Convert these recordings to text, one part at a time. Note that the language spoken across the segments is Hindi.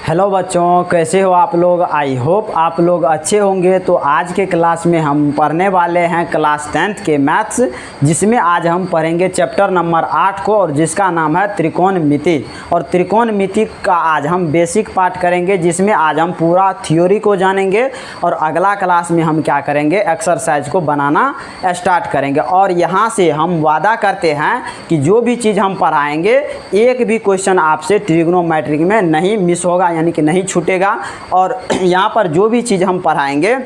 हेलो बच्चों, कैसे हो आप लोग। आई होप आप लोग अच्छे होंगे। तो आज के क्लास में हम पढ़ने वाले हैं क्लास 10th के मैथ्स, जिसमें आज हम पढ़ेंगे चैप्टर नंबर 8 को, और जिसका नाम है त्रिकोणमिति। और त्रिकोणमिति का आज हम बेसिक पार्ट करेंगे, जिसमें आज हम पूरा थ्योरी को जानेंगे और अगला क्लास में हम क्या करेंगे, एक्सरसाइज को बनाना स्टार्ट करेंगे। और यहाँ से हम वादा करते हैं कि जो भी चीज़ हम पढ़ाएंगे एक भी क्वेश्चन आपसे ट्रिग्नोमेट्रिक में नहीं मिस होगा, यानी कि नहीं छूटेगा। और यहाँ पर जो भी चीज़ हम पढ़ाएंगे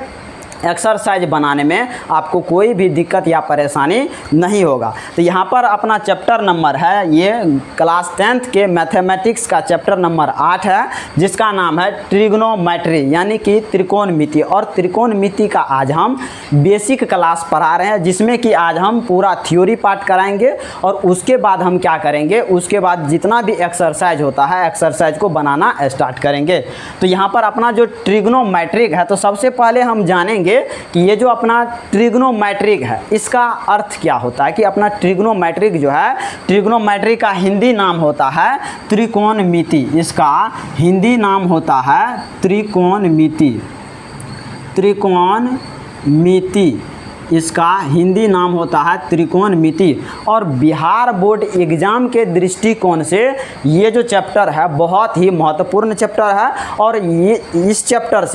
एक्सरसाइज बनाने में आपको कोई भी दिक्कत या परेशानी नहीं होगा। तो यहाँ पर अपना चैप्टर नंबर है, ये क्लास 10th के मैथमेटिक्स का चैप्टर नंबर 8 है, जिसका नाम है ट्रिग्नोमेट्री, यानी कि त्रिकोणमिति। और त्रिकोणमिति का आज हम बेसिक क्लास पढ़ा रहे हैं, जिसमें कि आज हम पूरा थ्योरी पार्ट कराएंगे और उसके बाद हम क्या करेंगे, उसके बाद जितना भी एक्सरसाइज होता है एक्सरसाइज को बनाना स्टार्ट करेंगे। तो यहाँ पर अपना जो ट्रिग्नोमेट्रिक है, तो सबसे पहले हम जानेंगे कि ये जो अपना ट्रिग्नोमेट्रिक है इसका अर्थ क्या होता है। कि अपना ट्रिग्नोमेट्रिक जो है, ट्रिग्नोमेट्रिक का हिंदी नाम होता है त्रिकोणमिति। इसका हिंदी नाम होता है त्रिकोणमिति। त्रिकोणमिति इसका हिंदी नाम होता है त्रिकोणमिति। और बिहार बोर्ड एग्ज़ाम के दृष्टिकोण से ये जो चैप्टर है बहुत ही महत्वपूर्ण चैप्टर है। और ये इस चैप्टर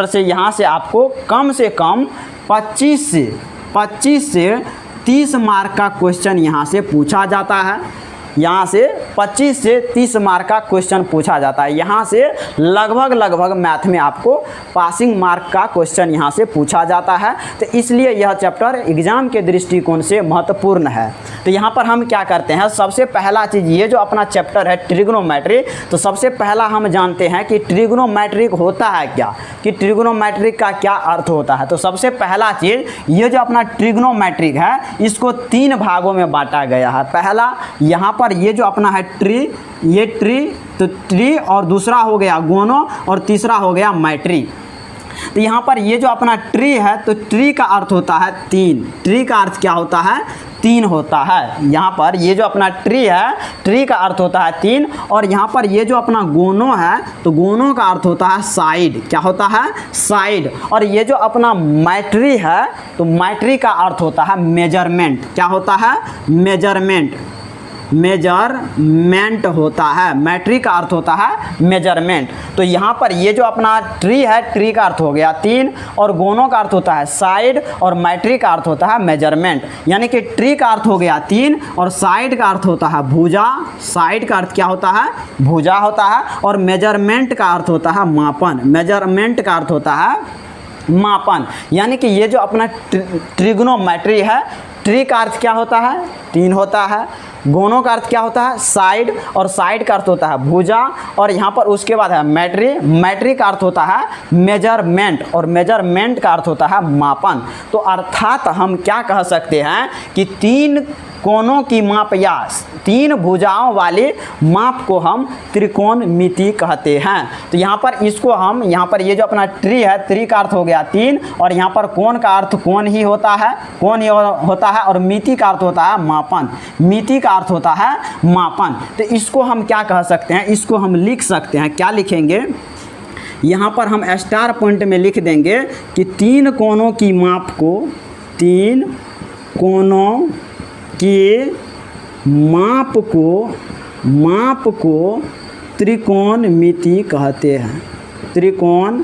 से यहाँ से आपको कम से कम 25 से 30 मार्क का क्वेश्चन यहाँ से पूछा जाता है। यहाँ से 25 से 30 मार्क का क्वेश्चन पूछा जाता है। यहाँ से लगभग मैथ में आपको पासिंग मार्क का क्वेश्चन यहाँ से पूछा जाता है। तो इसलिए यह चैप्टर एग्ज़ाम के दृष्टिकोण से महत्वपूर्ण है। तो यहाँ पर हम क्या करते हैं, सबसे पहला चीज़, ये जो अपना चैप्टर है ट्रिग्नोमेट्री, तो सबसे पहला हम जानते हैं कि ट्रिग्नोमेट्रिक होता है क्या, कि ट्रिग्नोमेट्रिक का क्या अर्थ होता है। तो सबसे पहला चीज़, ये जो अपना ट्रिग्नोमेट्रिक है इसको 3 भागों में बांटा गया है। पहला यहाँ पर ये जो अपना है ट्री, ये ट्री, तो ट्री, और दूसरा हो गया गोनो, और तीसरा हो गया मैट्री। तो यहाँ पर ये जो अपना ट्री है, तो ट्री का अर्थ होता है 3। ट्री का अर्थ क्या होता है, 3 होता है। यहाँ पर ये जो अपना ट्री है, ट्री का अर्थ होता है 3। और यहाँ पर ये जो अपना गोनो है, तो गोनो का अर्थ होता है साइड। क्या होता है, साइड। और ये जो अपना मैट्री है, तो मैट्री का अर्थ होता है मेजरमेंट। क्या होता है, मेजरमेंट। मेजरमेंट होता है, मैट्री का अर्थ होता है मेजरमेंट। तो यहाँ पर ये जो अपना ट्री है, ट्री का अर्थ हो गया 3, और गोनो का अर्थ होता है साइड, और मैट्री का अर्थ होता है मेजरमेंट। यानी कि ट्री का अर्थ हो गया 3, और साइड का अर्थ होता है भुजा। साइड का अर्थ क्या होता है, भुजा होता है। और मेजरमेंट का अर्थ होता है मापन। मेजरमेंट का अर्थ होता है मापन। यानी कि ये जो अपना ट्रिग्नोमेट्री है, ट्री का अर्थ क्या होता है, 3 होता है। गोनो का अर्थ क्या होता है, साइड, और साइड का अर्थ होता है भुजा। और यहाँ पर उसके बाद है मैट्री। मैट्री का अर्थ होता है मेजरमेंट, और मेजरमेंट का अर्थ होता है मापन। तो अर्थात हम क्या कह सकते हैं कि 3 कोनों की माप या 3 भुजाओं वाले माप को हम त्रिकोणमिति कहते हैं। तो यहाँ पर इसको हम, यहाँ पर ये जो अपना ट्री है, ट्री का अर्थ हो गया 3, और यहाँ पर कोण का अर्थ कोण ही होता है, कोण ही होता है। और मिति का अर्थ होता है मापन। मिति का अर्थ होता है मापन। तो इसको हम क्या कह सकते हैं, इसको हम लिख सकते हैं। क्या लिखेंगे, यहाँ पर हम स्टार पॉइंट में लिख देंगे कि 3 कोनों की माप को, 3 कोनों के माप को त्रिकोणमिति कहते हैं। त्रिकोणमिति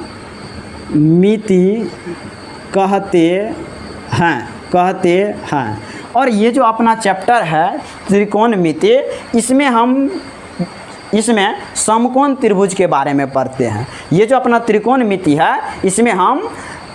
कहते हैं। और ये जो अपना चैप्टर है त्रिकोणमिति, इसमें समकोण त्रिभुज के बारे में पढ़ते हैं। ये जो अपना त्रिकोणमिति है, इसमें हम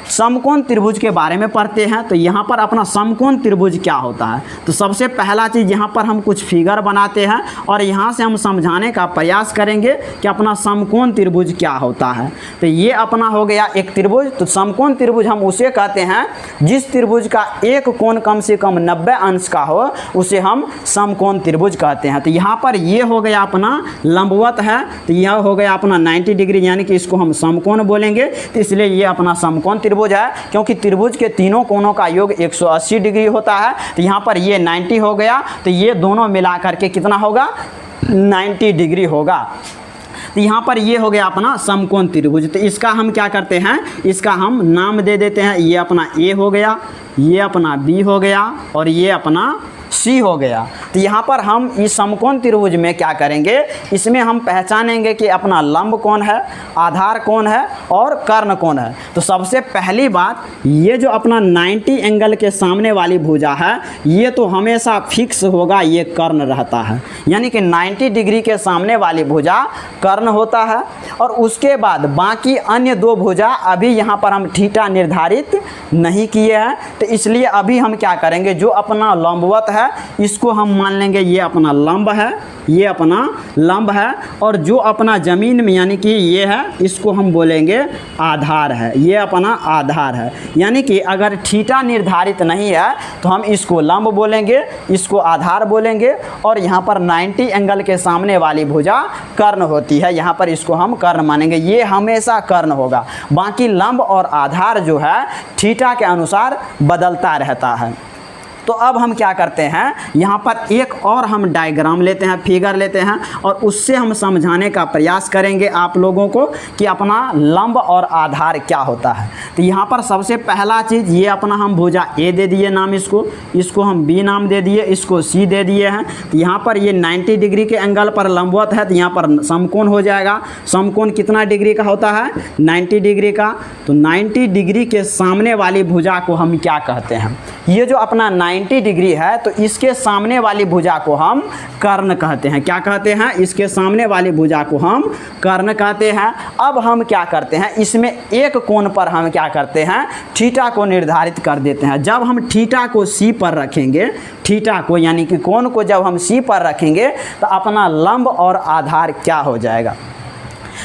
समकोण त्रिभुज के बारे में पढ़ते हैं। तो यहाँ पर अपना समकोण त्रिभुज क्या होता है, तो सबसे पहला चीज़ यहाँ पर हम कुछ फिगर बनाते हैं, और यहाँ से हम समझाने का प्रयास करेंगे कि अपना समकोण त्रिभुज क्या होता है। तो ये अपना हो गया एक त्रिभुज। तो समकोण त्रिभुज हम उसे कहते हैं जिस त्रिभुज का एक कोण कम से कम 90 अंश का हो, उसे हम समकोण त्रिभुज कहते हैं। तो यहाँ पर ये हो गया अपना लंबवत है, तो यह हो गया अपना 90 डिग्री, यानी कि इसको हम समकोण बोलेंगे। तो इसलिए ये अपना समकोण त्रिभुज है, क्योंकि त्रिभुज के तीनों कोणों का योग 180 डिग्री होता है। तो यहाँ पर ये 90 हो गया, तो ये दोनों मिलाकर के कितना होगा, 90 डिग्री होगा। तो यहाँ पर ये हो गया अपना समकोण त्रिभुज। तो इसका हम क्या करते हैं, इसका हम नाम दे देते हैं। ये अपना ए हो गया, ये अपना बी हो गया और ये अपना सी हो गया। तो यहाँ पर हम इस समकोण त्रिभुज में क्या करेंगे, इसमें हम पहचानेंगे कि अपना लंब कौन है, आधार कौन है और कर्ण कौन है। तो सबसे पहली बात, ये जो अपना 90 एंगल के सामने वाली भुजा है, ये तो हमेशा फिक्स होगा, ये कर्ण रहता है। यानी कि 90 डिग्री के सामने वाली भुजा कर्ण होता है। और उसके बाद बाकी अन्य दो भुजा अभी यहाँ पर हम थीटा निर्धारित नहीं किए हैं, तो इसलिए अभी हम क्या करेंगे, जो अपना लंबवत है इसको हम मान लेंगे ये अपना लंब है, ये अपना लंब है। और जो अपना ज़मीन में यानी कि ये है, इसको हम बोलेंगे आधार है, ये अपना आधार है। यानी कि अगर थीटा निर्धारित नहीं है तो हम इसको लंब बोलेंगे, इसको आधार बोलेंगे। और यहाँ पर 90 एंगल के सामने वाली भुजा कर्ण होती है, यहाँ पर इसको हम कर्ण मानेंगे, ये हमेशा कर्ण होगा। बाकी लंब और आधार जो है थीटा के अनुसार बदलता रहता है। तो अब हम क्या करते हैं, यहाँ पर एक और हम डायग्राम लेते हैं, फिगर लेते हैं और उससे हम समझाने का प्रयास करेंगे आप लोगों को कि अपना लंब और आधार क्या होता है। तो यहाँ पर सबसे पहला चीज़, ये अपना हम भुजा ए दे दिए नाम, इसको हम बी नाम दे दिए, इसको सी दे दिए हैं। तो यहाँ पर ये 90 डिग्री के एंगल पर लंबवत है, तो यहाँ पर समकोण हो जाएगा। समकोण कितना डिग्री का होता है, 90 डिग्री का। तो 90 डिग्री के सामने वाली भुजा को हम क्या कहते हैं, ये जो अपना 90 डिग्री है तो इसके सामने वाली भुजा को हम कर्ण कहते हैं। क्या कहते हैं, इसके सामने वाली भुजा को हम कर्ण कहते हैं। अब हम क्या करते हैं, इसमें एक कोण पर हम क्या करते हैं, थीटा को निर्धारित कर देते हैं। जब हम थीटा को सी पर रखेंगे, थीटा को यानी कि कोण को जब हम सी पर रखेंगे तो अपना लंब और आधार क्या हो जाएगा।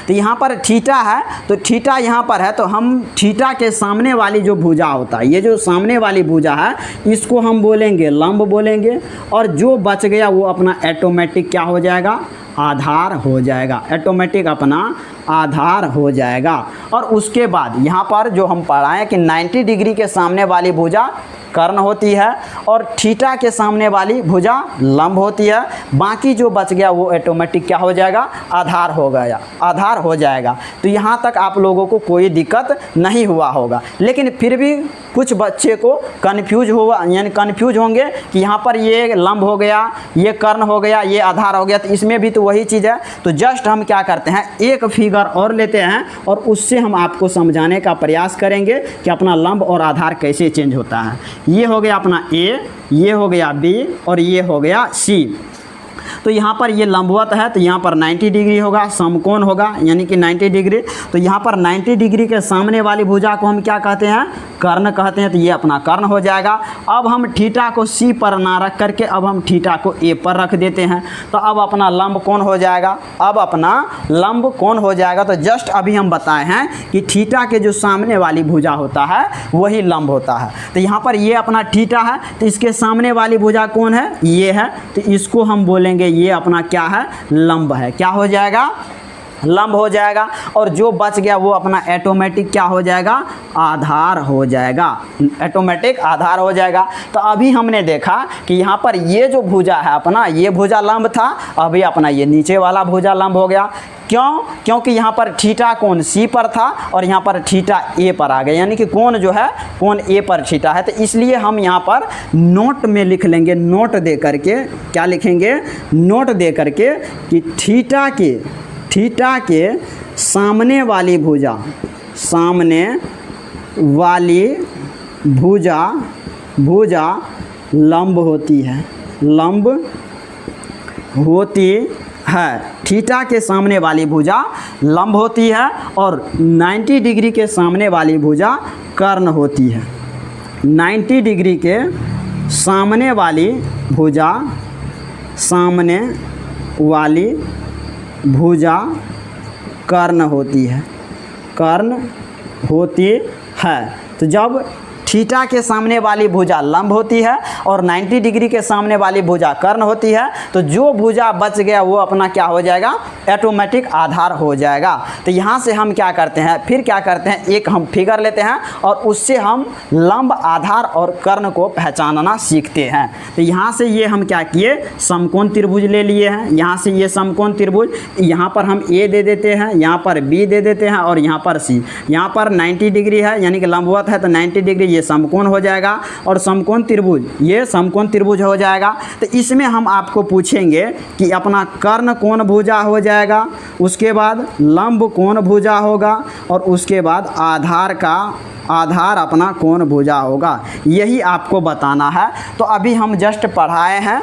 तो यहाँ पर थीटा है, तो थीटा यहाँ पर है, तो हम थीटा के सामने वाली जो भुजा होता है, ये जो सामने वाली भुजा है, इसको हम बोलेंगे लंब बोलेंगे। और जो बच गया वो अपना ऑटोमेटिक क्या हो जाएगा, आधार हो जाएगा, ऑटोमेटिक अपना आधार हो जाएगा। और उसके बाद यहाँ पर जो हम पढ़ाएं कि 90 डिग्री के सामने वाली भुजा कर्ण होती है और थीटा के सामने वाली भुजा लंब होती है। बाकी जो बच गया वो ऑटोमेटिक क्या हो जाएगा, आधार हो गया, आधार हो जाएगा। तो यहाँ तक आप लोगों को कोई दिक्कत नहीं हुआ होगा। लेकिन फिर भी कुछ बच्चे को कन्फ्यूज हुआ, यानी कन्फ्यूज होंगे कि यहाँ पर ये लंब हो गया, ये कर्ण हो गया, ये आधार हो गया। तो इसमें भी तो वही चीज़ है। तो जस्ट हम क्या करते हैं, एक फिगर और लेते हैं और उससे हम आपको समझाने का प्रयास करेंगे कि अपना लंब और आधार कैसे चेंज होता है। ये हो गया अपना ए, ये हो गया बी और ये हो गया सी। तो यहाँ पर ये लंबवत है, तो यहाँ पर 90 डिग्री होगा, समकोण होगा यानी कि 90 डिग्री। तो यहाँ पर 90 डिग्री के सामने वाली भुजा को हम क्या कहते हैं, कर्ण कहते हैं। तो ये अपना कर्ण हो जाएगा। अब हम थीटा को सी पर ना रख करके अब हम थीटा को ए पर रख देते हैं। तो अब अपना लंब कौन हो जाएगा, अब अपना लंब कौन हो जाएगा। तो जस्ट अभी हम बताए हैं कि थीटा के जो सामने वाली भुजा होता है वही लंब होता है। तो यहाँ पर ये अपना थीटा है, तो इसके सामने वाली भुजा कौन है, ये है। तो इसको हम बोलेंगे ये अपना क्या है, लंब है। क्या हो जाएगा, लंब हो जाएगा। और जो बच गया वो अपना ऑटोमेटिक क्या हो जाएगा, आधार हो जाएगा, ऑटोमेटिक आधार हो जाएगा। तो अभी हमने देखा कि यहाँ पर ये जो भुजा है अपना, ये भुजा लंब था, अभी अपना ये नीचे वाला भुजा लंब हो गया। क्यों, क्योंकि यहाँ पर थीटा कोण सी पर था और यहाँ पर थीटा ए पर आ गया, यानी कि कोण जो है कोण ए पर थीटा है। तो इसलिए हम यहाँ पर नोट में लिख लेंगे, नोट दे करके क्या लिखेंगे, नोट दे करके कि थीटा के सामने वाली भुजा, सामने वाली भुजा लंब होती है, लंब होती है। थीटा के सामने वाली भुजा लंब होती है और 90 डिग्री के सामने वाली भुजा कर्ण होती है। 90 डिग्री के सामने वाली भुजा, सामने वाली भुजा कर्ण होती है, कर्ण होती है। तो जब थीटा के सामने वाली भुजा लंब होती है और 90 डिग्री के सामने वाली भुजा कर्ण होती है, तो जो भुजा बच गया वो अपना क्या हो जाएगा, ऑटोमेटिक आधार हो जाएगा। तो यहाँ से हम क्या करते हैं, फिर क्या करते हैं, एक हम फिगर लेते हैं और उससे हम लंब, आधार और कर्ण को पहचानना सीखते हैं। तो यहाँ से ये हम क्या किए, समकोण त्रिभुज ले लिए हैं। यहाँ से ये समकोण त्रिभुज, यहाँ पर हम ए दे देते हैं, यहाँ पर बी दे देते हैं और यहाँ पर सी। यहाँ पर 90 डिग्री है यानी कि लंबवत है, तो 90 डिग्री ये समकोण हो जाएगा और समकोण त्रिभुज ये समकोण त्रिभुज हो जाएगा। तो इसमें हम आपको पूछेंगे कि अपना कर्ण कोण भुजा हो जाएगा, उसके बाद लंब कोण भुजा होगा और उसके बाद आधार अपना कोण भुजा होगा। यही आपको बताना है। तो अभी हम जस्ट पढ़ाए हैं,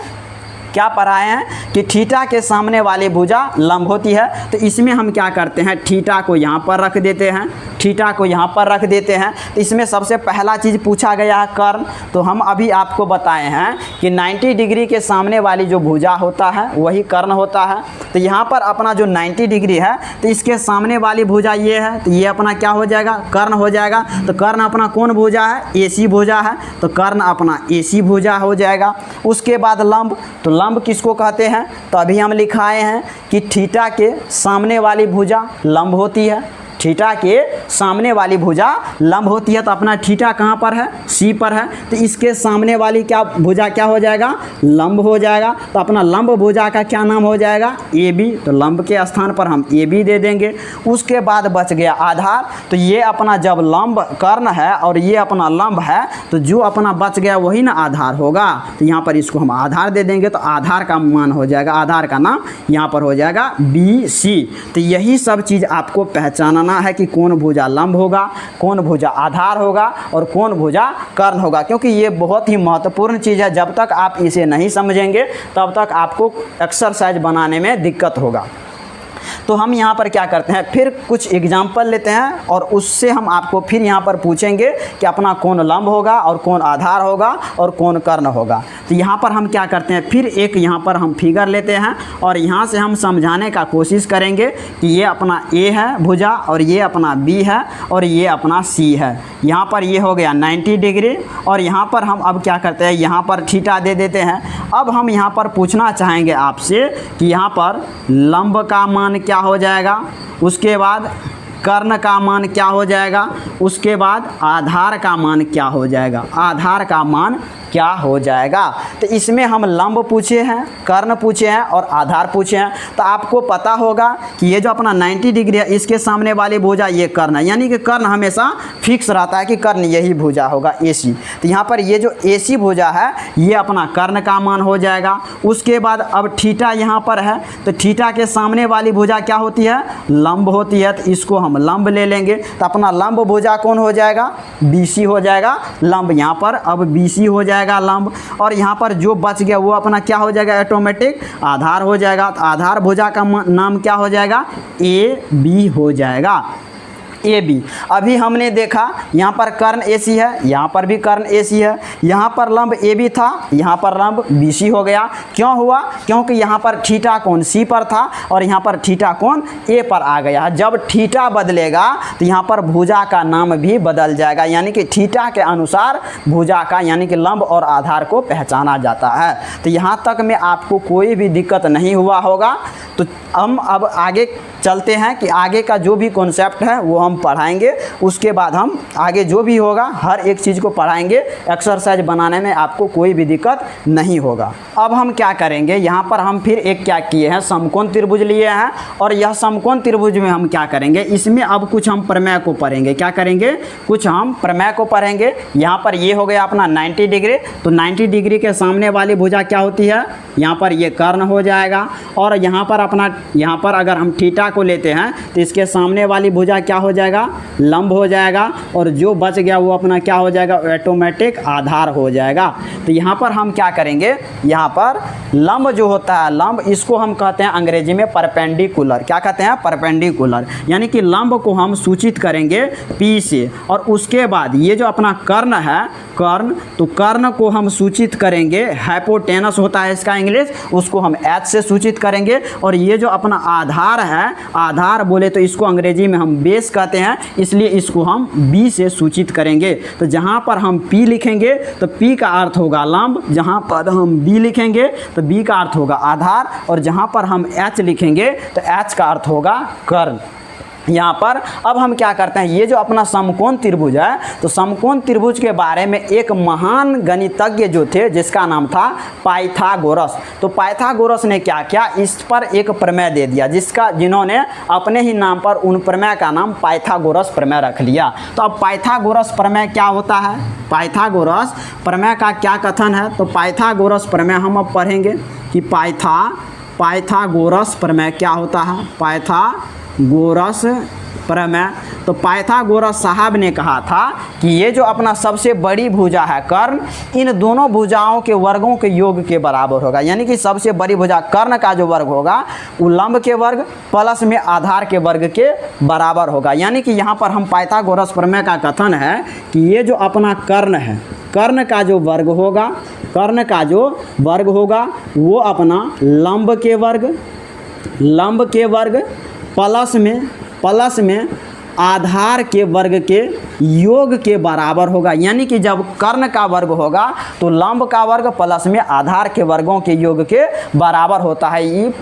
क्या पढ़ाए हैं कि थीटा के सामने वाली भुजा लंब होती है। तो इसमें हम क्या करते हैं, थीटा को यहाँ पर रख देते हैं, थीटा को यहाँ पर रख देते हैं। तो इसमें सबसे पहला चीज़ पूछा गया है कर्ण। तो हम अभी आपको बताए हैं कि 90 डिग्री के सामने वाली जो भुजा होता है वही कर्ण होता है। तो यहाँ पर अपना जो 90 डिग्री है तो इसके सामने वाली भुजा ये है, तो ये अपना क्या हो जाएगा, कर्ण हो जाएगा। तो कर्ण अपना कौन भुजा है, AC भुजा है, तो कर्ण अपना AC भुजा हो जाएगा। उसके बाद लंब, तो लंब किसको कहते हैं, तो अभी हम लिखाए हैं कि थीटा के सामने वाली भुजा लंब होती है, थीटा के सामने वाली भुजा लंब होती है। तो अपना थीटा कहाँ पर है, C पर है, तो इसके सामने वाली क्या भुजा क्या हो जाएगा, लंब हो जाएगा। तो अपना लंब भुजा का क्या नाम हो जाएगा, AB। तो लंब के स्थान पर हम AB दे देंगे। उसके बाद बच गया आधार। तो ये अपना जब लंब कर्ण है और ये अपना लंब है, तो जो अपना बच गया वही ना आधार होगा। तो यहाँ पर इसको हम आधार दे देंगे। तो आधार का मान हो जाएगा, आधार का नाम यहाँ पर हो जाएगा BC। तो यही सब चीज़ आपको पहचानना है कि कौन भुजा लंब होगा, कौन भुजा आधार होगा और कौन भुजा कर्ण होगा, क्योंकि ये बहुत ही महत्वपूर्ण चीज़ है। जब तक आप इसे नहीं समझेंगे तब तक आपको एक्सरसाइज बनाने में दिक्कत होगा। तो हम यहाँ पर क्या करते हैं, फिर कुछ एग्जाम्पल लेते हैं और उससे हम आपको फिर यहाँ पर पूछेंगे कि अपना कौन लंब होगा और कौन आधार होगा और कौन कर्ण होगा। तो यहाँ पर हम क्या करते हैं, फिर एक यहाँ पर हम फिगर लेते हैं और यहाँ से हम समझाने का कोशिश करेंगे कि ये अपना A है भुजा और ये अपना B है और ये अपना C है। यहाँ पर ये हो गया 90 डिग्री और यहाँ पर हम अब क्या करते हैं, यहाँ पर थीटा दे देते हैं। अब हम यहाँ पर पूछना चाहेंगे आपसे कि यहाँ पर लंब का मान क्या हो जाएगा, उसके बाद कर्ण का मान क्या हो जाएगा, उसके बाद आधार का मान क्या हो जाएगा, आधार का मान क्या हो जाएगा। तो इसमें हम लंब पूछे हैं, कर्ण पूछे हैं और आधार पूछे हैं। तो आपको पता होगा कि ये जो अपना 90 डिग्री है इसके सामने वाली भुजा ये कर्ण है, यानी कि कर्ण हमेशा फिक्स रहता है कि कर्ण यही भुजा होगा AC। तो यहाँ पर ये जो AC भुजा है ये अपना कर्ण का मान हो जाएगा। उसके बाद अब थीटा यहाँ पर है, तो थीटा के सामने वाली भुजा क्या होती है, लंब होती है। तो इसको हम लंब ले लेंगे। तो अपना लंब भुजा कौन हो जाएगा, BC हो जाएगा। लंब यहाँ पर अब BC हो जाएगा लंब, और यहाँ पर जो बच गया वो अपना क्या हो जाएगा, ऑटोमेटिक आधार हो जाएगा। तो आधार भुजा का नाम क्या हो जाएगा, AB हो जाएगा, AB। अभी हमने देखा यहाँ पर कर्ण AC है, यहाँ पर भी कर्ण AC है, यहाँ पर लंब AB था, यहाँ पर लंब BC हो गया। क्यों हुआ, क्योंकि यहाँ पर थीटा कोण C पर था और यहाँ पर थीटा कोण A पर आ गया। जब थीटा बदलेगा तो यहाँ पर भुजा का नाम भी बदल जाएगा, यानी कि थीटा के अनुसार भुजा का यानी कि लंब और आधार को पहचाना जाता है। तो यहाँ तक में आपको कोई भी दिक्कत नहीं हुआ होगा। तो हम अब आगे चलते हैं कि आगे का जो भी कॉन्सेप्ट है वो हम पढ़ाएंगे। उसके बाद हम आगे जो भी होगा हर एक चीज़ को पढ़ाएंगे। एक्सरसाइज बनाने में आपको कोई भी दिक्कत नहीं होगा। अब हम क्या करेंगे, यहाँ पर हम फिर एक क्या किए हैं, समकोण त्रिभुज लिए हैं और यह समकोण त्रिभुज में हम क्या करेंगे, इसमें अब कुछ हम प्रमेय को पढ़ेंगे। क्या करेंगे, कुछ हम प्रमेय को पढ़ेंगे। यहाँ पर ये हो गया अपना 90 डिग्री, तो 90 डिग्री के सामने वाली भुजा क्या होती है, यहाँ पर ये कर्ण हो जाएगा। और यहाँ पर अपना यहाँ पर अगर हम थीटा को लेते हैं तो इसके सामने वाली भुजा क्या हो जाएगा, लंब हो जाएगा। और जो बच गया वो अपना क्या हो जाएगा, ऑटोमेटिक आधार हो जाएगा। तो यहाँ पर हम क्या करेंगे, यहाँ पर लंब जो होता है, लंब इसको हम कहते हैं अंग्रेजी में परपेंडिकुलर। क्या कहते हैं, परपेंडिकुलर, यानी कि लंब को हम सूचित करेंगे P से। और उसके बाद ये जो अपना कर्ण है, कर्ण, तो कर्ण को हम सूचित करेंगे, हाइपोटेनस होता है इसका इंग्लिश, उसको हम H से सूचित करेंगे। और ये जो अपना आधार है, आधार बोले तो इसको अंग्रेजी में हम बेस कहते रहते हैं, इसलिए इसको हम बी से सूचित करेंगे। तो जहाँ पर हम पी लिखेंगे तो पी का अर्थ होगा लंब, जहाँ पर हम बी लिखेंगे तो बी का अर्थ होगा आधार, और जहाँ पर हम एच लिखेंगे तो एच का अर्थ होगा कर्ण। यहाँ पर अब हम क्या करते हैं, ये जो अपना समकोण त्रिभुज है, तो समकोण त्रिभुज के बारे में एक महान गणितज्ञ जो थे जिसका नाम था पाइथागोरस। तो पाइथागोरस ने क्या किया, इस पर एक प्रमेय दे दिया, जिन्होंने अपने ही नाम पर उन प्रमेय का नाम पाइथागोरस प्रमेय रख लिया। तो अब पाइथागोरस प्रमेय क्या होता है, पाइथागोरस प्रमेय का क्या कथन है, तो पाइथागोरस प्रमेय हम अब पढ़ेंगे कि पाइथागोरस प्रमेय क्या होता है। पाइथागोरस प्रमेय, तो पाइथागोरस साहब ने कहा था कि ये जो अपना सबसे बड़ी भुजा है कर्ण, इन दोनों भुजाओं के वर्गों के योग के बराबर होगा। यानी कि सबसे बड़ी भुजा कर्ण का जो वर्ग होगा वो लंब के वर्ग प्लस में आधार के वर्ग के बराबर होगा। यानी कि यहाँ पर हम पाइथागोरस प्रमेय का कथन है कि ये जो अपना कर्ण है, कर्ण का जो वर्ग होगा वो अपना लंब के वर्ग प्लस में आधार के वर्ग के योग के बराबर होगा। यानी कि जब कर्ण का वर्ग होगा तो लंब का वर्ग प्लस में आधार के वर्गों के योग के बराबर होता है। ये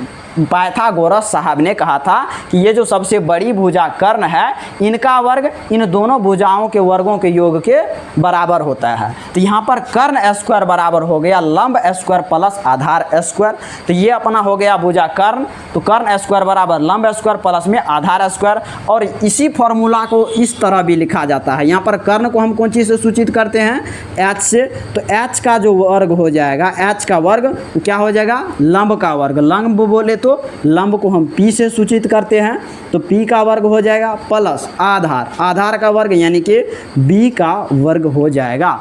पाइथागोरस साहब ने कहा था कि ये जो सबसे बड़ी भुजा कर्ण है, इनका वर्ग इन दोनों भुजाओं के वर्गों के योग के बराबर होता है। तो यहाँ पर कर्ण स्क्वायर बराबर हो गया लंब स्क्वायर प्लस आधार स्क्वायर। तो ये अपना हो गया भुजा कर्ण, तो कर्ण स्क्वायर बराबर लंब स्क्वायर प्लस में आधार स्क्वायर। और इसी फॉर्मूला को इस तरह भी लिखा जाता है। यहाँ पर कर्ण को हम कौन चीज़ से सूचित करते हैं, एच से। तो एच का जो वर्ग हो जाएगा, एच का वर्ग क्या हो जाएगा, लंब का वर्ग। लंब बोले तो लंब को हम पी से सूचित करते हैं, तो पी का वर्ग हो जाएगा प्लस आधार का वर्ग यानी कि बी का वर्ग हो जाएगा।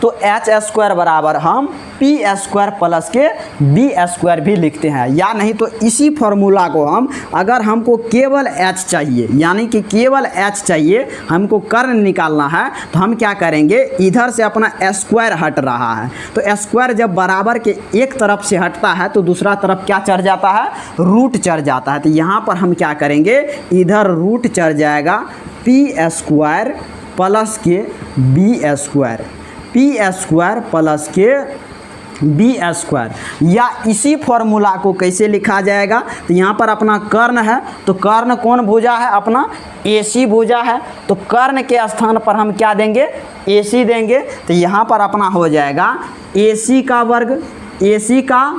तो एच स्क्वायर बराबर हम पी स्क्वायर प्लस के बी स्क्वायर भी लिखते हैं। या नहीं तो इसी फॉर्मूला को हम, अगर हमको केवल एच चाहिए, यानी कि केवल एच चाहिए, हमको कर्ण निकालना है, तो हम क्या करेंगे, इधर से अपना स्क्वायर हट रहा है, तो स्क्वायर जब बराबर के एक तरफ से हटता है तो दूसरा तरफ क्या चढ़ जाता है, रूट चढ़ जाता है। तो यहाँ पर हम क्या करेंगे, इधर रूट चढ़ जाएगा पी स्क्वायर प्लस के B square, P square plus के बी स्क्वायर। या इसी फॉर्मूला को कैसे लिखा जाएगा, तो यहाँ पर अपना कर्ण है, तो कर्ण कौन भुजा है, अपना AC भुजा है। तो कर्ण के स्थान पर हम क्या देंगे, AC देंगे। तो यहाँ पर अपना हो जाएगा AC का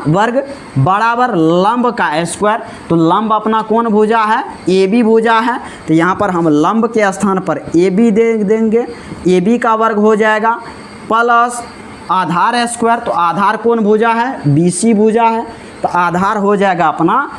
वर्ग बराबर लंब का स्क्वायर। तो लंब अपना कौन भुजा है, AB भुजा है। तो यहाँ पर हम लंब के स्थान पर AB दे देंगे, AB का वर्ग हो जाएगा प्लस आधार स्क्वायर। तो आधार कौन भुजा है, BC भुजा है। तो आधार हो जाएगा अपना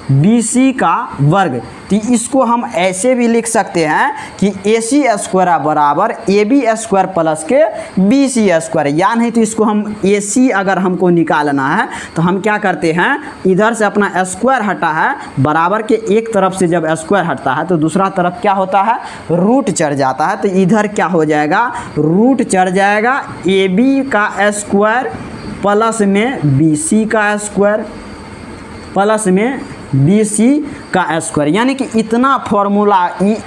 BC का वर्ग। तो इसको हम ऐसे भी लिख सकते हैं कि AC स्क्वायर बराबर AB स्क्वायर प्लस के BC स्क्वायर। या नहीं तो इसको हम AC अगर हमको निकालना है तो हम क्या करते हैं, इधर से अपना स्क्वायर हटा है, बराबर के एक तरफ से जब स्क्वायर हटता है तो दूसरा तरफ क्या होता है, रूट चढ़ जाता है। तो इधर क्या हो जाएगा, रूट चढ़ जाएगा AB का स्क्वायर प्लस में BC का स्क्वायर प्लस में BC का स्क्वायर। यानी कि इतना फॉर्मूला,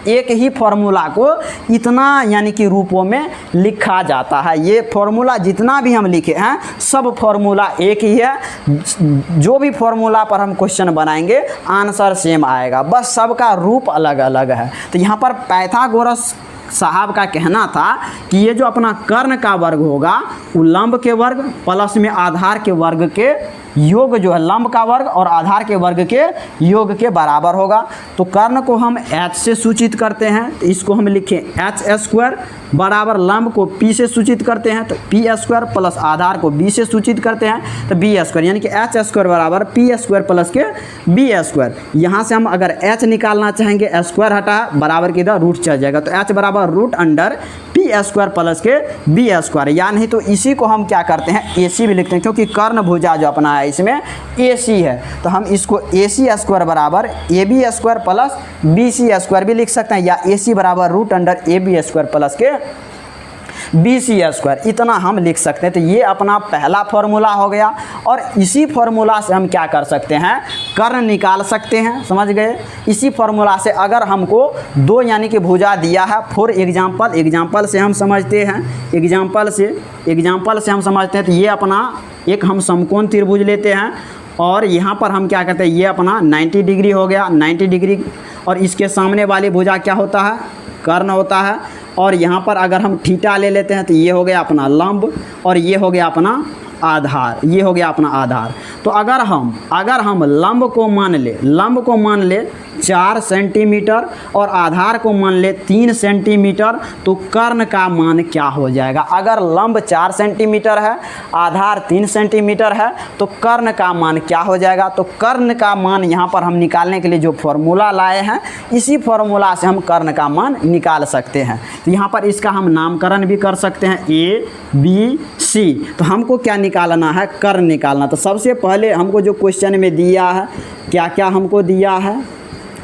एक ही फॉर्मूला को इतना यानी कि रूपों में लिखा जाता है। ये फॉर्मूला जितना भी हम लिखे हैं सब फॉर्मूला एक ही है। जो भी फॉर्मूला पर हम क्वेश्चन बनाएंगे आंसर सेम आएगा, बस सबका रूप अलग अलग है। तो यहाँ पर पाइथागोरस साहब का कहना था कि ये जो अपना कर्ण का वर्ग होगा वो लंब के वर्ग प्लस में आधार के वर्ग के योग जो है, लंब का वर्ग और आधार के वर्ग के योग के बराबर होगा। तो कर्ण को हम h से सूचित करते हैं, तो इसको हम लिखें h स्क्वायर बराबर लंब को p से सूचित करते हैं, तो p स्क्वायर प्लस आधार को b से सूचित करते हैं, तो b स्क्वायर। यानी कि h स्क्वायर बराबर p स्क्वायर प्लस के b स्क्वायर। यहाँ से हम अगर h निकालना चाहेंगे, स्क्वायर हटा बराबर के इधर रूट चल जाएगा, तो h बराबर root under p square plus के b स्क्वायर। या नहीं तो इसी को हम क्या करते हैं, AC भी लिखते हैं, क्योंकि कर्ण भुजा जो अपना है इसमें AC है। तो हम इसको AC स्क्वायर बराबर AB square plus BC square भी लिख सकते हैं, या AC बराबर root under AB square plus के BC स्क्वायर, इतना हम लिख सकते हैं। तो ये अपना पहला फॉर्मूला हो गया। और इसी फॉर्मूला से हम क्या कर सकते हैं, कर्ण निकाल सकते हैं, समझ गए। इसी फॉर्मूला से अगर हमको 2 यानी कि भुजा दिया है, फॉर एग्जाम्पल से हम समझते हैं, एग्जाम्पल से हम समझते हैं। तो ये अपना एक हम समकोण त्रिभुज लेते हैं और यहाँ पर हम क्या करते हैं, ये अपना 90 डिग्री हो गया, 90 डिग्री। और इसके सामने वाली भुजा क्या होता है, कर्ण होता है। और यहाँ पर अगर हम थीटा ले लेते हैं तो ये हो गया अपना लंब और ये हो गया अपना आधार, ये हो गया अपना आधार। तो अगर हम लंब को मान ले 4 सेंटीमीटर और आधार को मान ले 3 सेंटीमीटर, तो कर्ण का मान क्या हो जाएगा। अगर लंब 4 सेंटीमीटर है, आधार 3 सेंटीमीटर है, तो कर्ण का मान क्या हो जाएगा। तो कर्ण का मान यहाँ पर हम निकालने के लिए जो फॉर्मूला लाए हैं, इसी फॉर्मूला से हम कर्ण का मान निकाल सकते हैं। तो यहाँ पर इसका हम नामकरण भी कर सकते हैं, ABC। तो हमको क्या निकालना है, कर्ण निकालना। तो सबसे पहले हमको जो क्वेश्चन में दिया है, क्या क्या हमको दिया है,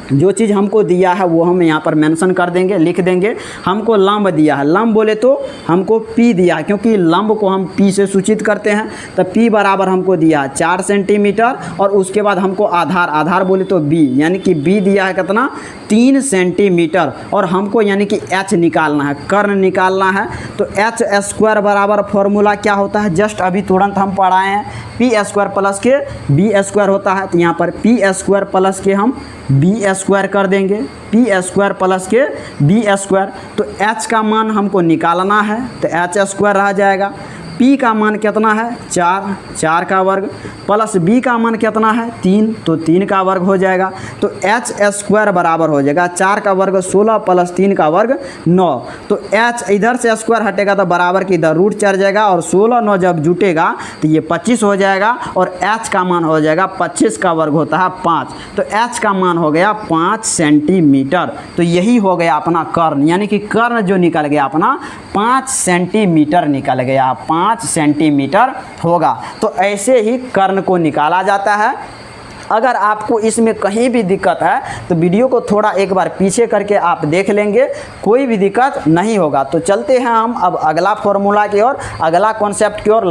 जो चीज़ हमको दिया है वो हम यहाँ पर मेंशन कर देंगे, लिख देंगे। हमको लंब दिया है, लंब बोले तो हमको P दिया है, क्योंकि लंब को हम P से सूचित करते हैं। तो P बराबर हमको दिया है 4 सेंटीमीटर। और उसके बाद हमको आधार बोले तो B, यानी कि B दिया है कितना, 3 सेंटीमीटर। और हमको यानी कि H निकालना है, कर्ण निकालना है। तो H स्क्वायर बराबर फॉर्मूला क्या होता है, जस्ट अभी तुरंत हम पढ़ाए हैं, P स्क्वायर प्लस के B स्क्वायर होता है। तो यहाँ पर P स्क्वायर प्लस के हम B स्क्वायर कर देंगे, P स्क्वायर प्लस के B स्क्वायर। तो H का मान हमको निकालना है, तो H स्क्वायर रह जाएगा। P का मान कितना है, 4 का वर्ग, प्लस B का मान कितना है, 3, तो 3 का वर्ग हो जाएगा। तो H स्क्वायर बराबर हो जाएगा 4 का वर्ग 16 प्लस 3 का वर्ग 9। तो H इधर से स्क्वायर हटेगा तो बराबर की इधर रूट चढ़ जाएगा, और 16 9 जब जुटेगा तो ये 25 हो जाएगा। और H का मान हो जाएगा 25 का वर्ग होता है 5। तो H का मान हो गया 5 सेंटीमीटर। तो यही हो गया अपना कर्ण, यानी कि कर्ण जो निकल गया अपना 5 सेंटीमीटर निकल गया, 5 सेंटीमीटर होगा। तो ऐसे ही कर्ण को निकाला जाता है। अगर आपको इसमें कहीं भी दिक्कत है तो वीडियो को थोड़ा एक बार पीछे करके आप देख लेंगे, कोई भी दिक्कत नहीं होगा। तो चलते हैं हम अब अगला फॉर्मूला की ओर, अगला कॉन्सेप्ट की ओर।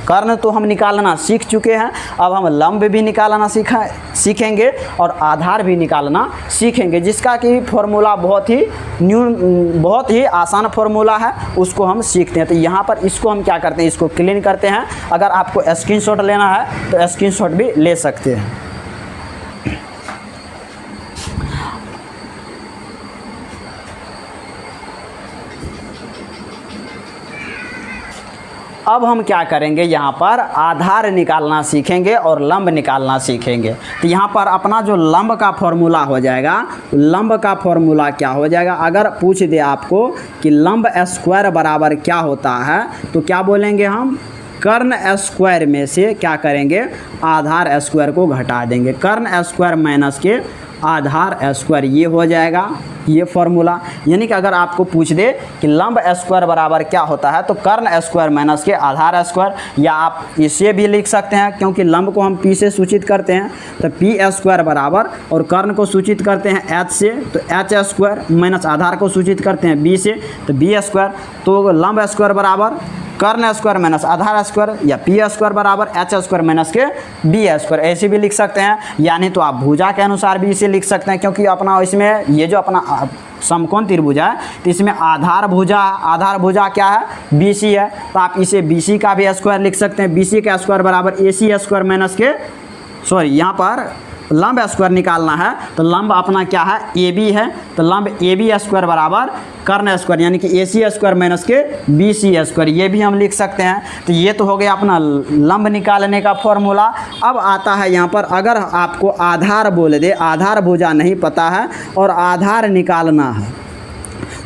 कर्ण तो हम निकालना सीख चुके हैं, अब हम लंब भी निकालना सीखेंगे और आधार भी निकालना सीखेंगे, जिसका कि फॉर्मूला बहुत ही आसान फॉर्मूला है, उसको हम सीखते हैं। तो यहाँ पर इसको हम क्या करते हैं, इसको क्लीन करते हैं। अगर आपको स्क्रीनशॉट लेना है तो स्क्रीनशॉट भी ले सकते हैं। अब हम क्या करेंगे, यहाँ पर आधार निकालना सीखेंगे और लंब निकालना सीखेंगे। तो यहाँ पर अपना जो लंब का फॉर्मूला हो जाएगा, लंब का फॉर्मूला क्या हो जाएगा, अगर पूछ दे आपको कि लंब स्क्वायर बराबर क्या होता है, तो क्या बोलेंगे हम, कर्ण स्क्वायर में से क्या करेंगे, आधार स्क्वायर को घटा देंगे। कर्ण स्क्वायर माइनस के आधार स्क्वायर, ये हो जाएगा ये फॉर्मूला। यानी कि अगर आपको पूछ दे कि लंब स्क्वायर बराबर क्या होता है, तो कर्ण स्क्वायर माइनस के आधार स्क्वायर, या आप इसे भी लिख सकते हैं, क्योंकि लंब को हम P से सूचित करते हैं। तो P स्क्वायर बराबर, और कर्ण को सूचित करते हैं H से, तो H स्क्वायर माइनस आधार को सूचित करते हैं B से, तो B स्क्वायर। तो लंब स्क्वायर बराबर कर्ण स्क्वायर माइनस आधार स्क्वायर, या P स्क्वायर बराबर H स्क्वायर माइनस के B स्क्वायर, ऐसे भी लिख सकते हैं। यानी तो आप भुजा के अनुसार भी इसे लिख सकते हैं, क्योंकि अपना इसमें ये जो अपना समकोण त्रिभुज है, तो इसमें आधार भुजा क्या है, BC है। तो आप इसे BC का भी स्क्वायर लिख सकते हैं। BC का स्क्वायर बराबर AC स्क्वायर माइनस के, यहाँ पर लंब स्क्वायर निकालना है, तो लंब अपना क्या है, AB है। तो लंब AB स्क्वायर बराबर कर्ण स्क्वायर, यानी कि AC स्क्वायर माइनस के BC स्क्वायर, ये भी हम लिख सकते हैं। तो ये तो हो गया अपना लंब निकालने का फॉर्मूला। अब आता है यहाँ पर, अगर आपको आधार बोल दे, आधार भुजा नहीं पता है और आधार निकालना है,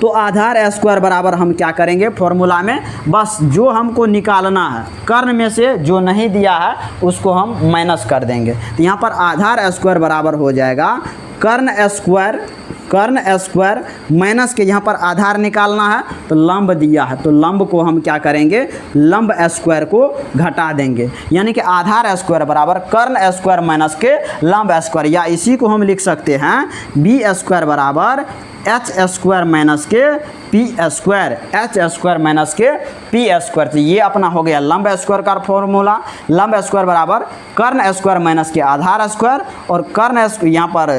तो आधार स्क्वायर बराबर हम क्या करेंगे फॉर्मूला में, बस जो हमको निकालना है कर्ण में से जो नहीं दिया है उसको हम माइनस कर देंगे। तो यहाँ पर आधार स्क्वायर बराबर हो जाएगा कर्ण स्क्वायर माइनस के, यहाँ पर आधार निकालना है तो लंब दिया है, तो लंब को हम क्या करेंगे, लंब स्क्वायर को घटा देंगे, यानी कि आधार स्क्वायर बराबर कर्ण स्क्वायर माइनस के लंब स्क्वायर, या इसी को हम लिख सकते हैं बी स्क्वायर बराबर एच स्क्वायर माइनस के P square, H square minus के पी स्क्वायर। तो ये अपना हो गया लंब स्क्वायर का फॉर्मूला। लंब स्क्वायर बराबर कर्ण स्क्वायर माइनस के आधार स्क्वायर, और कर्ण यहाँ पर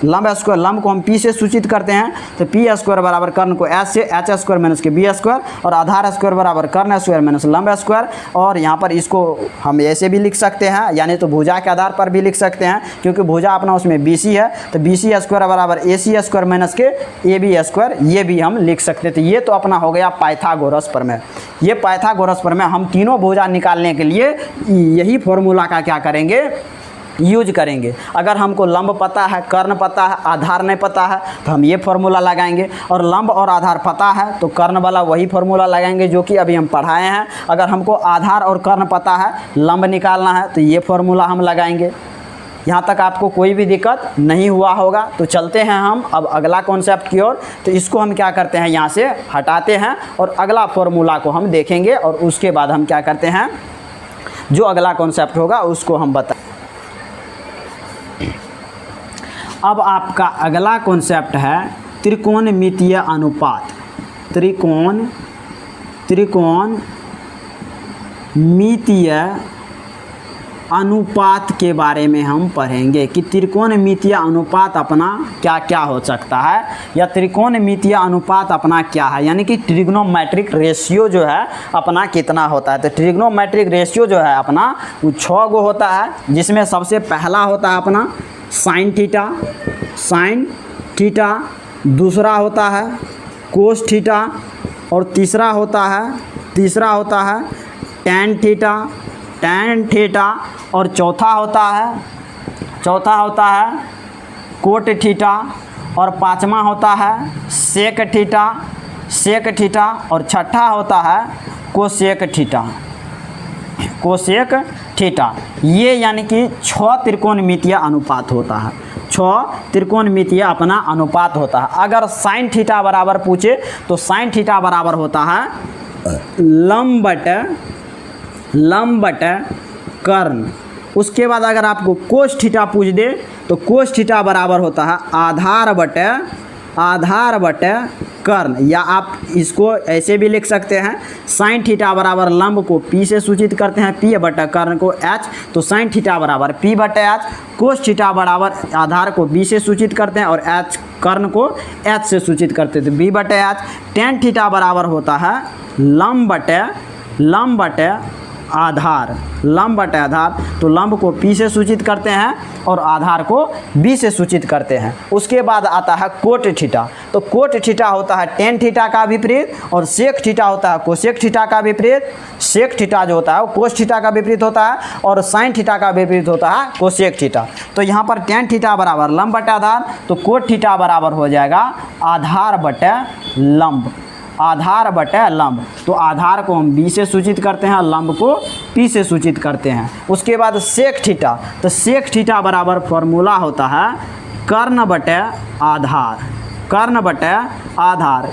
लंब स्क्वायर, लंब को हम पी से सूचित करते हैं, तो पी स्क्वायर बराबर कर्ण को एच से, एच स्क्वायर माइनस के बी स्क्वायर, और आधार स्क्वायर बराबर कर्ण स्क्वायर माइनस लंब स्क्वायर। और यहाँ पर इसको हम ऐसे भी लिख सकते हैं, यानी तो भुजा के आधार पर भी लिख सकते हैं, क्योंकि भुजा अपना उसमें बी सी है, तो बी सी स्क्वायर बराबर ए सी स्क्वायर माइनस के ए बी स्क्वायर, ये भी हम लिख सकते हैं। तो ये तो अपना हो गया पाइथागोरस प्रमेय। ये पाइथागोरस प्रमेय हम तीनों भुजा निकालने के लिए यही फॉर्मूला का क्या करेंगे, यूज करेंगे। अगर हमको लंब पता है, कर्ण पता है, आधार नहीं पता है, तो हम ये फॉर्मूला लगाएंगे, और लंब और आधार पता है तो कर्ण वाला वही फॉर्मूला लगाएंगे जो कि अभी हम पढ़ाए हैं। अगर हमको आधार और कर्ण पता है, लंब निकालना है, तो ये फॉर्मूला हम लगाएंगे। यहाँ तक आपको कोई भी दिक्कत नहीं हुआ होगा। तो चलते हैं हम अब अगला कॉन्सेप्ट की ओर। तो इसको हम क्या करते हैं, यहाँ से हटाते हैं और अगला फॉर्मूला को हम देखेंगे, और उसके बाद हम क्या करते हैं, जो अगला कॉन्सेप्ट होगा उसको हम बताएं। अब आपका अगला कॉन्सेप्ट है त्रिकोणमितीय अनुपात। त्रिकोणमितीय अनुपात के बारे में हम पढ़ेंगे कि त्रिकोणमितीय अनुपात अपना क्या क्या हो सकता है, या त्रिकोणमितीय अनुपात अपना क्या है, यानी कि ट्रिग्नोमेट्रिक रेशियो जो है अपना कितना होता है। तो ट्रिग्नोमेट्रिक रेशियो जो है अपना वो 6 गो होता है, जिसमें सबसे पहला होता है अपना साइन थीटा, दूसरा होता है कोस थीटा, और तीसरा होता है टैन थीटा, और चौथा होता है कोट थीटा, और पांचवा होता है सेक थीटा, और छठा होता है कोसेक थीटा। ये यानी कि 6 त्रिकोणमितीय अनुपात होता है, 6 त्रिकोणमितीय अपना अनुपात होता है। अगर साइन थीटा बराबर पूछे तो साइन थीटा बराबर होता है लंब बटे कर्ण। उसके बाद अगर आपको कोस थीटा पूछ दे तो कोस थीटा बराबर होता है आधार बटे कर्ण, या आप इसको ऐसे भी लिख सकते हैं साइन थीटा बराबर लंब को पी से सूचित करते हैं, पी बटे कर्ण को एच, तो साइन थीटा बराबर पी बटे एच। कोस थीटा बराबर आधार को बी से सूचित करते हैं और एच कर्ण को एच से सूचित करते हैं, तो बी बटे एच। टेन थीटा बराबर होता है लंब बटे आधार, तो लंब को पी से सूचित करते हैं और आधार को बी से सूचित करते हैं। उसके बाद आता है कोट थीटा, तो कोट थीटा होता है टेन थीटा का विपरीत, और सेक थीटा होता है कोसेक थीटा का विपरीत। सेक थीटा जो होता है वो कोस थीटा का विपरीत होता है, और साइन थीटा का विपरीत होता है कोसेक थीटा। तो यहाँ पर टेन थीटा बराबर लंब बटे आधार, तो कोट थीटा बराबर हो जाएगा आधार बटे लंब। तो आधार को हम बी से सूचित करते हैं, लंब को पी से सूचित करते हैं। उसके बाद सेक थीटा, तो सेक थीटा बराबर फॉर्मूला होता है कर्ण बटे आधार।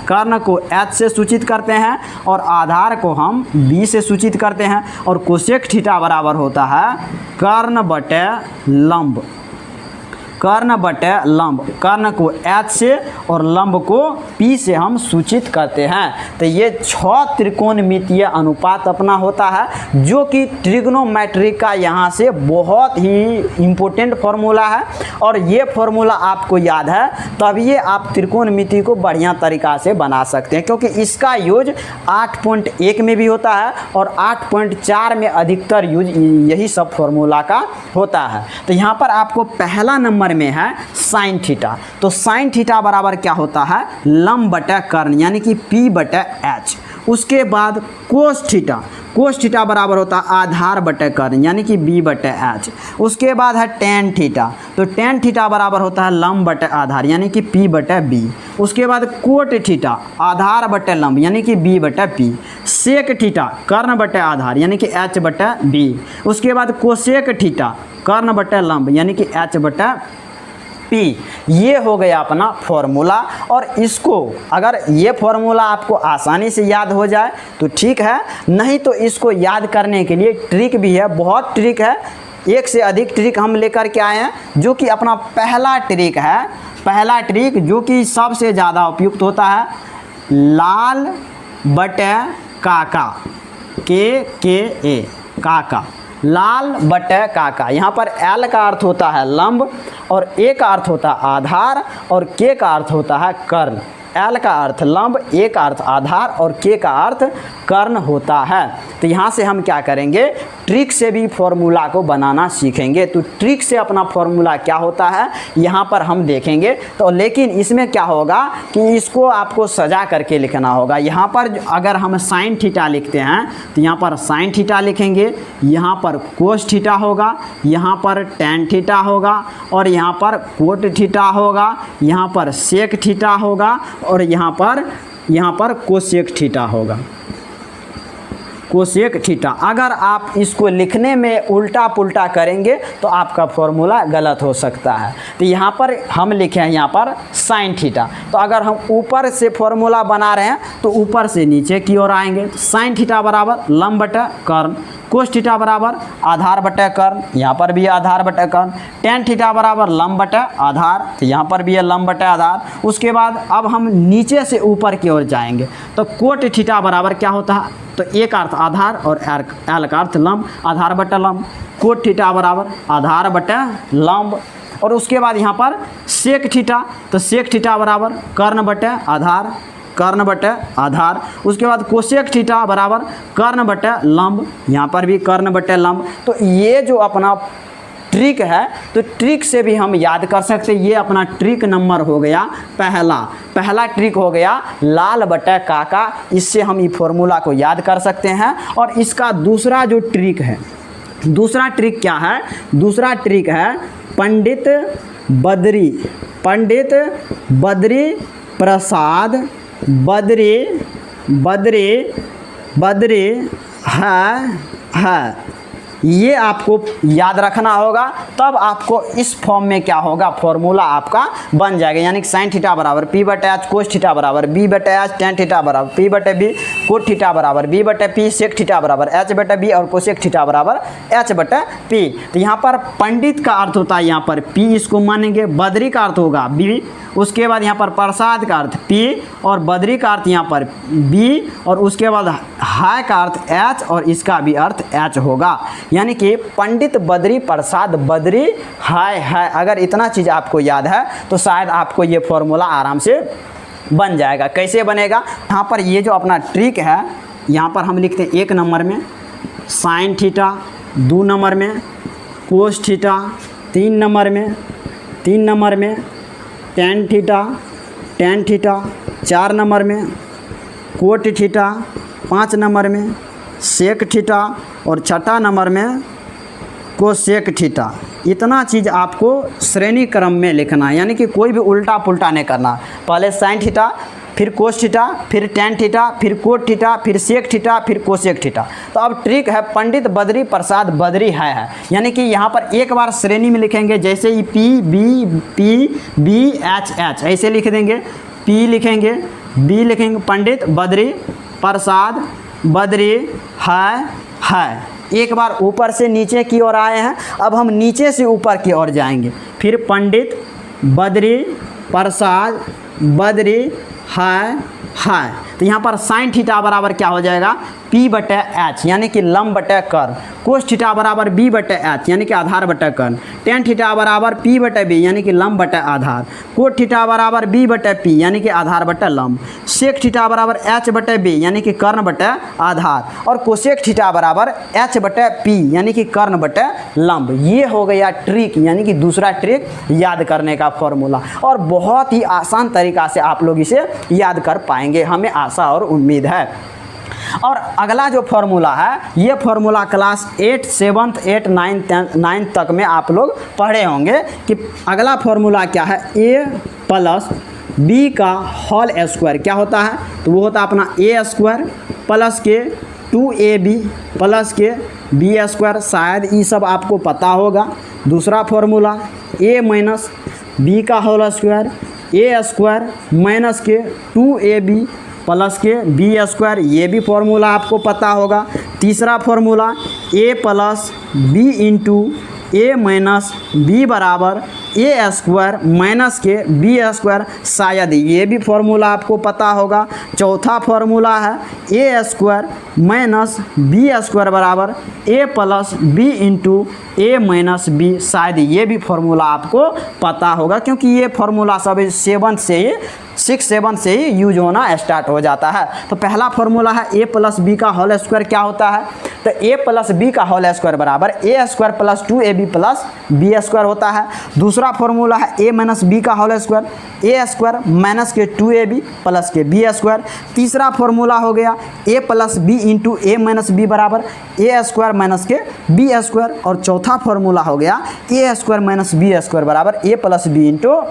कर्ण को एच से सूचित करते हैं और आधार को हम बी से सूचित करते हैं, और कोसेक थीटा बराबर होता है कर्ण बटे लंब। कर्ण को एच से और लंब को पी से हम सूचित करते हैं। तो ये 6 त्रिकोणमितीय अनुपात अपना होता है, जो कि ट्रिग्नोमेट्रिक का यहाँ से बहुत ही इम्पोर्टेंट फार्मूला है। और ये फार्मूला आपको याद है तब ये आप त्रिकोणमिति को बढ़िया तरीक़ा से बना सकते हैं, क्योंकि इसका यूज 8.1 में भी होता है और 8.4 में अधिकतर यूज यही सब फार्मूला का होता है। तो यहाँ पर आपको पहला नंबर में है साइन थीटा, तो साइन थीटा बराबर क्या होता है लंब बटे कर्ण, यानी कि पी बटे एच। उसके बाद कोस थीटा बराबर होता है आधार बटे कर्ण, यानी कि बी बटे एच। उसके बाद है टेन थीटा, तो टेन थीटा बराबर होता है लंब बटे आधार, यानी कि पी बटे बी। उसके बाद कोट थीटा आधार बटे लंब, यानी कि बी बटे पी। सेक थीटा कर्ण बटे आधार, यानी कि एच बटे बी। उसके बाद कोसेक थीटा कर्ण बटे लंब, यानी कि एच बटे P। ये हो गया अपना फॉर्मूला। और इसको अगर ये फॉर्मूला आपको आसानी से याद हो जाए तो ठीक है, नहीं तो इसको याद करने के लिए ट्रिक भी है, बहुत ट्रिक है, एक से अधिक ट्रिक हम लेकर के आए हैं। जो कि अपना पहला ट्रिक है, पहला ट्रिक जो कि सबसे ज़्यादा उपयुक्त होता है, लाल बटे काका, KKA, काका, लाल बटे काका। यहाँ पर L का अर्थ होता है लंब, और A का अर्थ होता है आधार, और K का अर्थ होता है कर्ण। L का अर्थ लंब, A का अर्थ आधार, और K का अर्थ कर्ण होता है। तो यहाँ से हम क्या करेंगे, ट्रिक से भी फॉर्मूला को बनाना सीखेंगे। तो ट्रिक से अपना फॉर्मूला क्या होता है यहाँ पर हम देखेंगे। तो लेकिन इसमें क्या होगा कि इसको आपको सजा करके लिखना होगा। यहाँ पर अगर हम साइन थीटा लिखते हैं तो यहाँ पर साइन थीटा लिखेंगे, यहाँ पर कोस थीटा होगा, यहाँ पर टेन थीटा होगा, और यहाँ पर कोट थीटा होगा, यहाँ पर सेक थीटा होगा, और यहाँ पर कोसेक थीटा होगा, कोसेक थीटा। अगर आप इसको लिखने में उल्टा पुल्टा करेंगे तो आपका फॉर्मूला गलत हो सकता है। तो यहाँ पर हम लिखे हैं यहाँ पर साइन थीटा। तो अगर हम ऊपर से फॉर्मूला बना रहे हैं तो ऊपर से नीचे की ओर आएंगे। साइन थीटा बराबर लंब बटे कर्ण, कोस थीटा बराबर आधार बटे कर्ण, यहाँ पर भी आधार बटे कर्ण, टेन थीटा बराबर लंब बटे आधार, तो यहाँ पर भी है लंब बटे आधार। उसके बाद अब हम नीचे से ऊपर की ओर जाएंगे तो कोट थीटा बराबर क्या होता है, तो A का अर्थ आधार और L का अर्थ लंब, आधार बटे लंब, कोट थीटा बराबर आधार बटे लंब। और उसके बाद यहाँ पर सेक थीटा, तो सेक थीटा बराबर कर्ण बटे आधार, कर्ण बटे आधार। उसके बाद कोसेक थीटा बराबर कर्ण बटे लंब, यहाँ पर भी कर्ण बटे लंब। तो ये जो अपना ट्रिक है, तो ट्रिक से भी हम याद कर सकते हैं। ये अपना ट्रिक नंबर हो गया पहला ट्रिक हो गया लाल बटे काका। इससे हम ये फॉर्मूला को याद कर सकते हैं। और इसका दूसरा जो ट्रिक है, दूसरा ट्रिक क्या है, दूसरा ट्रिक है पंडित बद्री प्रसाद बद्री है। ये आपको याद रखना होगा, तब आपको इस फॉर्म में क्या होगा, फॉर्मूला आपका बन जाएगा। यानी कि साइन थीटा बराबर P बटे H, कोस थीटा बराबर B बटे H, टेन थीटा बराबर P बटे B, कोट थीटा बराबर B बटे P, सेक थीटा बराबर H बटे B, और कोसेक थीटा बराबर H बटे P। तो यहाँ पर पंडित का अर्थ होता है यहाँ पर P, इसको मानेंगे। बद्री का अर्थ होगा B, उसके बाद यहाँ पर प्रसाद का अर्थ P, और बद्री का अर्थ यहाँ पर B, और उसके बाद हाय का अर्थ H, और इसका भी अर्थ H होगा। यानी कि पंडित बद्री प्रसाद बद्री हाय है। अगर इतना चीज़ आपको याद है तो शायद आपको ये फॉर्मूला आराम से बन जाएगा। कैसे बनेगा, यहाँ पर ये जो अपना ट्रिक है, यहाँ पर हम लिखते हैं 1 नंबर में साइन थीटा, 2 नंबर में कोस थीटा, 3 नंबर में टेन थीटा, 4 नंबर में कोट थीटा, 5 नंबर में सेक थीटा, और 6ठा नंबर में कोसेक थीटा। इतना चीज़ आपको श्रेणी क्रम में लिखना है, यानी कि कोई भी उल्टा पुल्टा नहीं करना। पहले साइन थीटा, फिर कोस थीटा, फिर टेन थीटा, फिर कोट थीटा, फिर सेक थीटा, फिर कोसेक थीटा। तो अब ट्रिक है पंडित बद्री प्रसाद बद्री है। यानी कि यहाँ पर एक बार श्रेणी में लिखेंगे, जैसे ही PBH ऐसे लिख देंगे, P लिखेंगे, B लिखेंगे, पंडित बद्री प्रसाद बद्री है। एक बार ऊपर से नीचे की ओर आए हैं, अब हम नीचे से ऊपर की ओर जाएंगे। फिर पंडित बद्री प्रसाद बद्री है। तो यहाँ पर साइन थीटा बराबर क्या हो जाएगा, P बटे H, यानी कि लंब बटे कर्ण, कोस थीटा बराबर B बटे H, यानी कि आधार बटे कर्ण, टेन थीटा बराबर P बटे B, यानी कि लंब बटे आधार, कोट थीटा बराबर B बटे P, यानी कि आधार बटे लंब, सेक थीटा बराबर H बटे B, यानी कि कर्ण बटे आधार, और कोसेक थीटा बराबर H बटे P, यानी कि कर्ण बटे लंब। ये हो गया ट्रिक, यानी कि दूसरा ट्रिक याद करने का फॉर्मूला। और बहुत ही आसान तरीक़ा से आप लोग इसे याद कर पाएंगे, हमें आशा और उम्मीद है। और अगला जो फॉर्मूला है, ये फॉर्मूला क्लास 8, 7, 8, 9 तक में आप लोग पढ़े होंगे कि अगला फॉर्मूला क्या है, A प्लस B का होल स्क्वायर क्या होता है, तो वो होता है अपना A स्क्वायर प्लस के 2AB प्लस के B स्क्वायर। शायद ये सब आपको पता होगा। दूसरा फॉर्मूला A माइनस बी का whole square a square minus के 2ab प्लस के बी स्क्वायर, ये भी फॉर्मूला आपको पता होगा। तीसरा फॉर्मूला ए प्लस बी इंटू ए माइनस बी बराबर ए स्क्वायर माइनस के बी स्क्वायर, शायद ये भी फॉर्मूला आपको पता होगा। चौथा फॉर्मूला है ए स्क्वायर माइनस बी स्क्वायर बराबर ए प्लस बी इंटू ए माइनस बी, शायद ये भी फॉर्मूला आपको पता होगा, क्योंकि ये फॉर्मूला सब 6-7 से ही यूज होना स्टार्ट हो जाता है। तो पहला फॉर्मूला है ए प्लस बी का होल स्क्वायर क्या होता है, तो ए प्लस बी का होल स्क्वायर बराबर a square plus 2ab plus b square होता है। दूसरा फॉर्मूला है ए माइनस बी का whole square a square minus के 2ab प्लस के बी स्क्वायर। तीसरा फॉर्मूला हो गया ए प्लस बी इंटू ए माइनस बी बराबर ए स्क्वायर माइनस के बी स्क्वायर। और चौथा फॉर्मूला हो गया ए स्क्वायर माइनस बी स्क्वायर बराबर ए प्लस बी इंटू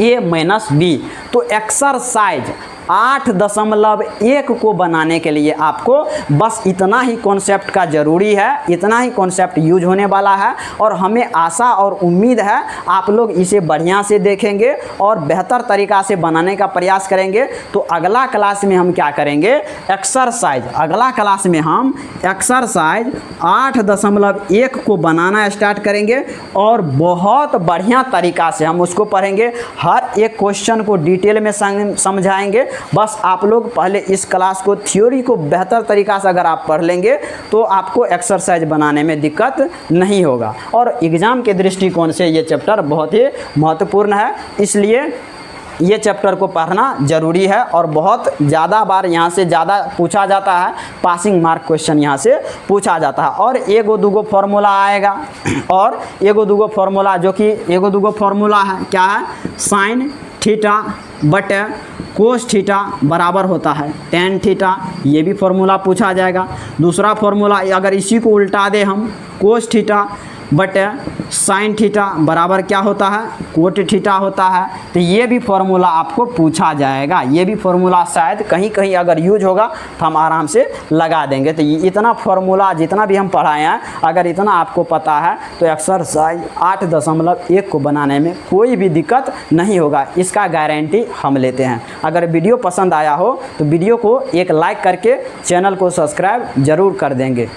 ए माइनस बी। तो एक्सरसाइज 8.1 को बनाने के लिए आपको बस इतना ही कॉन्सेप्ट का ज़रूरी है, इतना ही कॉन्सेप्ट यूज होने वाला है। और हमें आशा और उम्मीद है आप लोग इसे बढ़िया से देखेंगे और बेहतर तरीक़ा से बनाने का प्रयास करेंगे। तो अगला क्लास में हम क्या करेंगे, एक्सरसाइज, अगला क्लास में हम एक्सरसाइज 8.1 को बनाना स्टार्ट करेंगे और बहुत बढ़िया तरीक़ा से हम उसको पढ़ेंगे। हर एक क्वेश्चन को डिटेल में समझाएंगे। बस आप लोग पहले इस क्लास को, थ्योरी को बेहतर तरीक़ा से अगर आप पढ़ लेंगे तो आपको एक्सरसाइज बनाने में दिक्कत नहीं होगा। और एग्ज़ाम के दृष्टिकोण से ये चैप्टर बहुत ही महत्वपूर्ण है, इसलिए ये चैप्टर को पढ़ना ज़रूरी है। और बहुत ज़्यादा बार यहाँ से ज़्यादा पूछा जाता है, पासिंग मार्क क्वेश्चन यहाँ से पूछा जाता है। और एगो दूगो फार्मूला आएगा, और एगो दूगो फार्मूला, जो कि एगो दूगो फार्मूला है, क्या है, साइन थीटा बटे कोस थीटा बराबर होता है टेन थीटा, ये भी फार्मूला पूछा जाएगा। दूसरा फार्मूला, अगर इसी को उल्टा दे हम, कोस थीटा बटे साइन थीटा बराबर क्या होता है, कोट थीटा होता है। तो ये भी फार्मूला आपको पूछा जाएगा। ये भी फार्मूला शायद कहीं कहीं अगर यूज होगा तो हम आराम से लगा देंगे। तो ये इतना फार्मूला जितना भी हम पढ़ाए हैं, अगर इतना आपको पता है तो एक्सरसाइज 8.1 को बनाने में कोई भी दिक्कत नहीं होगा, इसका गारंटी हम लेते हैं। अगर वीडियो पसंद आया हो तो वीडियो को एक लाइक करके चैनल को सब्सक्राइब ज़रूर कर देंगे।